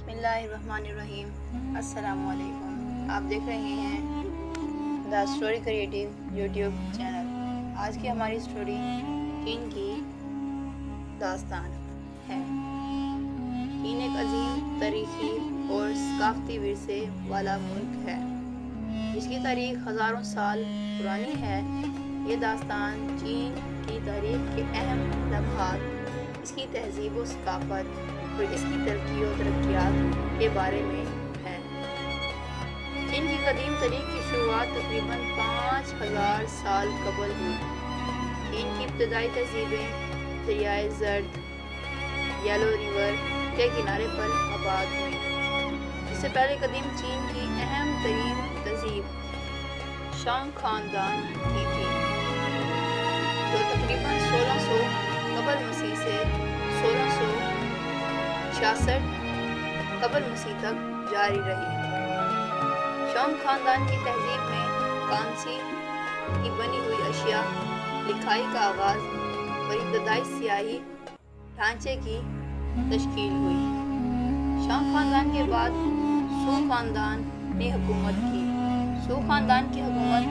بسم اللہ الرحمن الرحیم۔ السلام علیکم، آپ دیکھ رہے ہیں the story creative YouTube channel. آج کی ہماری اسٹوری چین کی داستان ہے۔ چین ایک عظیم تاریخی اور ثقافتی ورثے والا ملک ہے جس کی تاریخ ہزاروں سال پرانی ہے۔ یہ داستان چین کی تاریخ کے اہم لمحات، اس کی تہذیب و ثقافت اور اس کی ترقی و ترقیات کے بارے میں ہے۔ چین کی قدیم تاریخ کی شروعات تقریباً 5000 سال قبل ہوئی۔ چین کی ابتدائی تہذیبیں دریائے زرد یلو ریور کے کنارے پر آباد ہوئیں۔ اس سے پہلے قدیم چین کی اہم ترین تہذیب شانگ خاندان کی تھی، جو تقریباً 1600 قبل مسیح سے 1666 قبل مسیح تک جاری رہی۔ شانگ خاندان کی تہذیب میں کانسی کی بنی ہوئی اشیاء، لکھائی کا آغاز اور ابتدائی سیاہی ڈھانچے کی تشکیل ہوئی۔ شانگ خاندان کے بعد سو خاندان نے حکومت کی۔ سو خاندان کی حکومت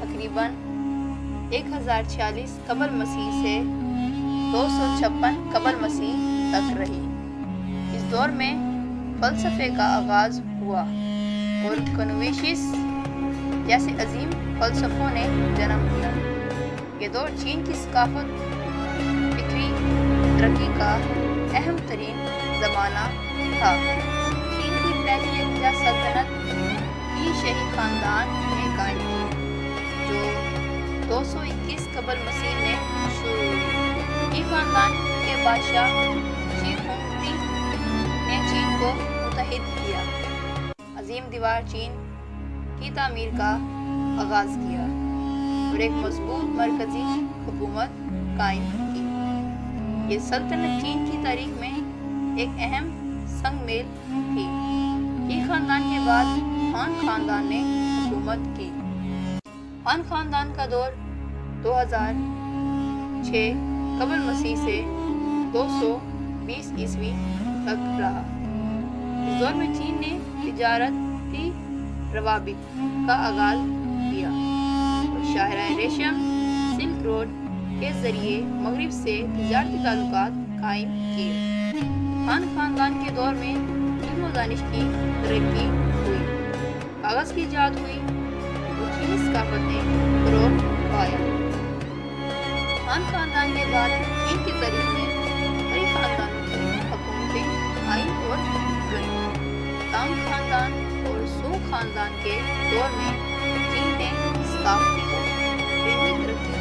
تقریباً 1046 قبل مسیح سے 256 قبل مسیح تک رہی۔ اس دور میں فلسفے کا آغاز ہوا اور کنفوشیس جیسے عظیم فلسفوں نے جنم لیا۔ یہ دور چین کی ثقافت فکری ترقی کا اہم ترین زمانہ تھا۔ چین کی پہلی یکجا سلطنت ہی شاہی خاندان نے قائم کی، جو 221 قبل مسیح میں شروع ہوئی۔ یہ خاندان کے بادشاہ شی ہونگٹی نے چین کو متحد کیا، عظیم دیوار چین کی تعمیر کا آغاز کیا اور ایک مضبوط مرکزی حکومت قائم کی۔ یہ سلطنت چین کی تاریخ میں ایک اہم سنگ میل تھی۔ یہ خاندان کے بعد ہان خاندان نے حکومت کی۔ ہان خاندان کا دور 2006 قبل مسیح سے 220 عیسوی تک رہا۔ اس دور میں چین نے تجارتی روابط کا آغاز کیا اور شاہراہ ریشم سلک روڈ کے ذریعے مغرب سے تجارتی تعلقات قائم کیے۔ ہان خاندان کے دور میں علم و دانش کی ترقی ہوئی، کاغذ کی ایجاد ہوئی اور چینی ثقافت نے فروغ پایا۔ ہان خاندان کے بعد چین کی تاریخ میں کئی خاندانوں کی حکومتیں آئیں اور گئیں۔ تانگ خاندان اور سونگ خاندان کے دور میں چین نے ثقافتی اور علمی ترقی کی،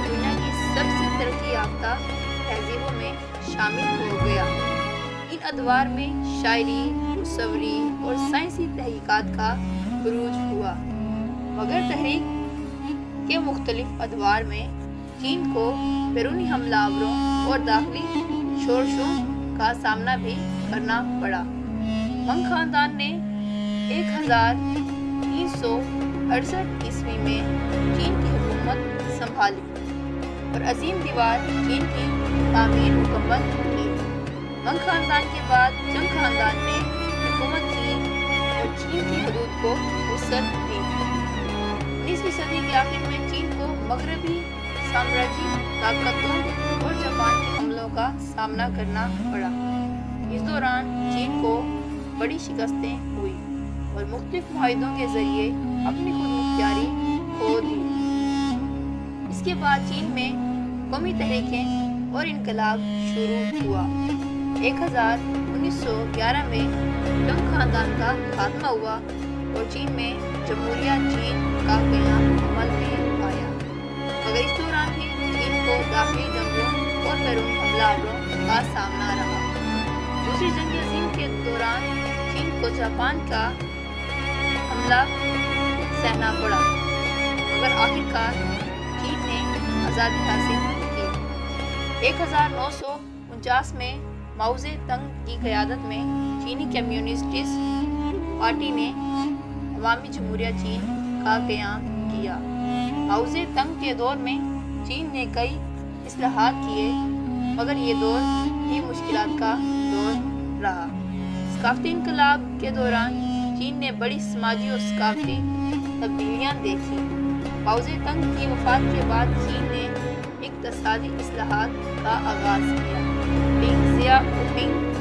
دنیا کی سب سے ترقی یافتہ تہذیبوں میں شامل ہو گیا۔ ان ادوار میں شاعری، مصوری اور سائنسی تحقیقات کا عروج ہوا۔ مگر تحریک کے مختلف ادوار میں چین کو بیرونی حملہ آوروں اور داخلی شورشوں کا سامنا بھی کرنا پڑا۔ منگ خاندان نے 1368 عیسوی میں چین کی حکومت سنبھالی اور عظیم دیوار چین کی تعمیر مکمل کی۔ منگ خاندان کے بعد چنگ خاندان نے حکومت کی اور چین کی حدود کو وسعت دی۔ 19ویں صدی کے آخر میں چین کو مغربی سامراجی طاقتوں اور جاپان کے حملوں کا سامنا کرنا پڑا۔ اس دوران چین کو بڑی شکستیں ہوئی اور مختلف معاہدوں کے ذریعے اپنی خود مختاری کھو دی۔ اس کے بعد چین میں قومی تحریکیں اور انقلاب شروع ہوا۔ 1911 میں ٹنگ خاندان کا خاتمہ ہوا اور چین میں جمہوریہ چین کا قیام عمل میں آیا۔ مگر اس دوران بھی چین کو داخلی جنگوں اور بیرونی حملہ آوروں کا سامنا رہا۔ دوسری جنگ عظیم کے دوران چین کو جاپان کا حملہ سہنا پڑا، مگر آخرکار چین نے آزادی حاصل کی۔ 1949 میں ماؤ زے تنگ کی قیادت میں چینی کمیونسٹ پارٹی نے عوامی جمہوریہ چین کا قیام کیا۔ ماؤ زے تنگ کے دور میں چین نے کئی اصلاحات کیے، مگر یہ دور بھی مشکلات کا دور رہا۔ ثقافتی انقلاب کے دوران چین نے بڑی سماجی اور ثقافتی تبدیلیاں دیکھی۔ ماؤ زے تنگ کی وفات کے بعد چین نے اقتصادی اصلاحات کا آغاز کیا۔ ڈینگ زیا اوپنگ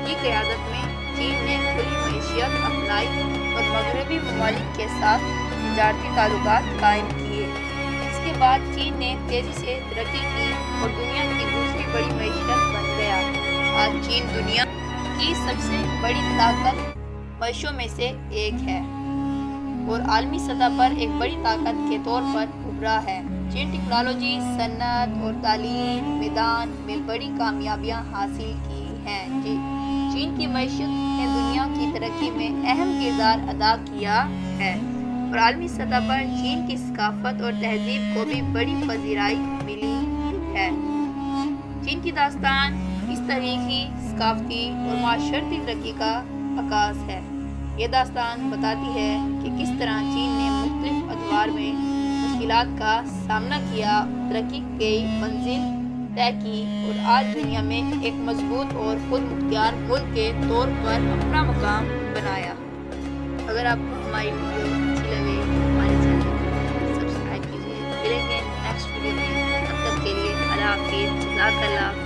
کی قیادت میں چین نے کھلی معیشت اپنائی اور مغربی ممالک کے ساتھ تجارتی تعلقات قائم کیے۔ اس کے بعد چین نے تیزی سے ترقی کی اور دنیا کی دوسری بڑی معیشت بن گیا۔ آج چین دنیا کی سب سے بڑی طاقت معیشتوں میں سے ایک ہے اور عالمی سطح پر ایک بڑی طاقت کے طور پر ابھرا ہے۔ چین ٹیکنالوجی، صنعت اور تعلیم میدان میں بڑی کامیابیاں حاصل کی ہیں۔ چین کی معیشت نے دنیا کی ترقی میں اہم کردار ادا کیا ہے اور عالمی سطح پر چین کی ثقافت اور تہذیب کو بھی بڑی پذیرائی ملی ہے۔ چین کی داستان اس تاریخی، ثقافتی اور معاشرتی ترقی کا عکاس ہے۔ یہ داستان بتاتی ہے کہ کس طرح چین نے مختلف ادوار میں مشکلات کا سامنا کیا، ترقی کی منزل طے کی اور آج دنیا میں ایک مضبوط اور خود مختار ملک کے طور پر اپنا مقام بنایا۔ اگر آپ کو ہماری ویڈیو اچھی لگے تو ہمارے چینل کو سبسکرائب کیجیے۔ ملیں گے نیکسٹ ویڈیو میں، تب تک کے لیے اللہ حافظ، جزاک اللہ۔